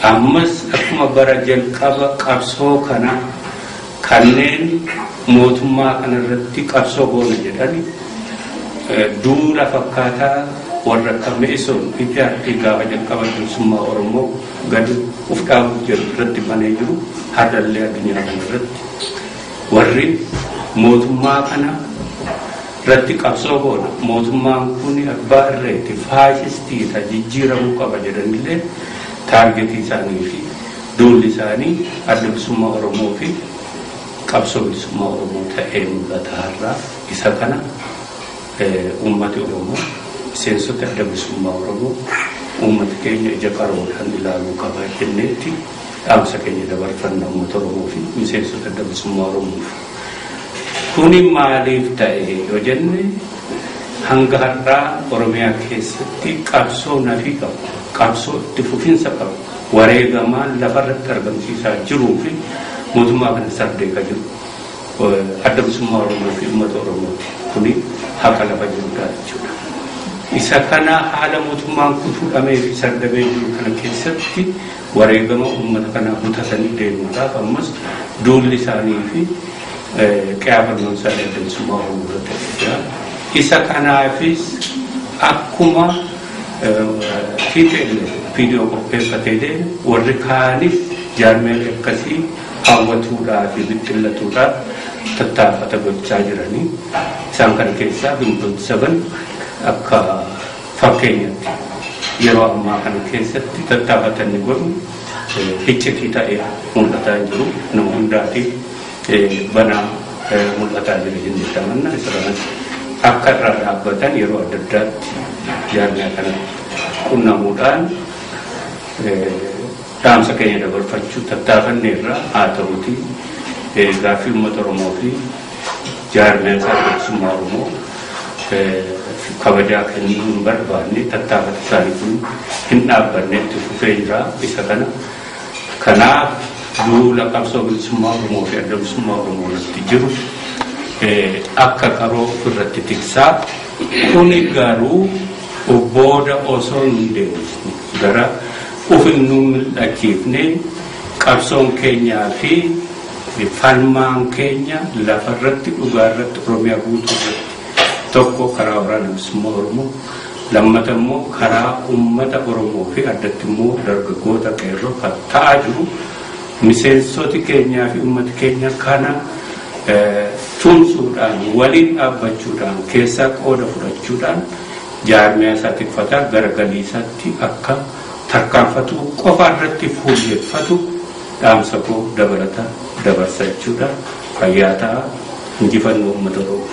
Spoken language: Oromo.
ammas akkuma bara jalqaba qabsoo kana kanneen mootummaa kanarratti qabsoo goona jedhani duula fakkaataa warra kameessoon itti gaafa jalqaba bilisummaa Oromoo gadi uf dhaabu irratti banee jiru haadhallee addunyaa kanarratti warri mootummaa kana irratti qabsoo goona mootummaan kun abbaa irreetti faashistii jijjiiramuu qaba jedhanillee taargetii isaanii fi duulli isaanii adda bilisummaa Oromoo fi qabsoo bilisummaa Oromoo ta'ee mul'ata har'aa isa kana uummati Oromoo miseensota adda bilisummaa Oromoo uummata keenya ija qaroodhaan ilaaluu qaba jenneetti dhaamsa keenya dabarfannaa uummata Oromoo fi miseensota adda bilisummaa Oromoo. Kuni maaliif ta'e yoo jenne hanga har'aa Oromiyaa keessatti qabsoo nafii qabu qabsoo itti fufinsa qabu wareegamaan lafarratti argamsiisaa jiruu fi mootummaa kana sardeeqa jiru adda bilisummaa Oromoo fi uummata Oromooti. Kuni haqa lafa jirudha jechuudha. Isa kana haala mootummaan kutuudhamee fi sardamee jiru kana keessatti wareegama uummata kana butatanii deemuudhaaf ammas duulli isaanii fi qiyaafannoon isaanii adda bilisummaa Oromoo ta'edha. Isa kanaafis akkuma viidiyoo qopheeffatee deeme warri kaanis jaarmeen akkasii hawwatuudhaa fi bittinlatuudhaaf tattaafata gochaa jiranii isaan kana keessaa Gimboot 7 akka fakkeenyatti yeroo ammaa kana keessatti tattaafatanni godhu hiccitii ta'ee mul'ataa jiru nama hundaatiif banaa mul'ataa jira jennee tamanna isa kanas akka irraa dhaabbatan yeroo adda addaatti jaarmiyaa kana qunnamuudhaan dhaamsa keenya dabarfachuu tattaafanne irraa haa ta'uti gaaffii uummata Oromoo fi jaarmiyaa adda bilisummaa Oromoo kabajaa kennuu hin barbaanne tattaafata isaanii kun hin dhaabbanne itti fufee jira isa kana. Kanaaf duula qabsoo bilisummaa Oromoo fi adda bilisummaa Oromoo irratti jiru akka qaroo ofirratti tiksaa kuni garuu booda osoo hin deebisne gara ufinnuu mil'achiifne qabsoon keenyaa fi falmaan keenya lafarratti dhugaarratti Oromiyaa guutuu irratti tokko karaa waraana bilisummaa Oromoo lammata immoo karaa uummata Oromoo fi addatti immoo dargaggoota qeerroo kan ta'aa jiru miseensoti keenyaa fi uummati keenya kana tumsuudhaan waliin dhaabbachuudhaan keessaa qooda fudhachuudhaan jaarmiyaa isaa tikfataa gara galiisaatti akka tarkaanfatu qofa irratti fuulleeffatu dhaamsa koo dabalata dabarsachuudhaan fayyaa ta'a injifannoo uummata Oromoo.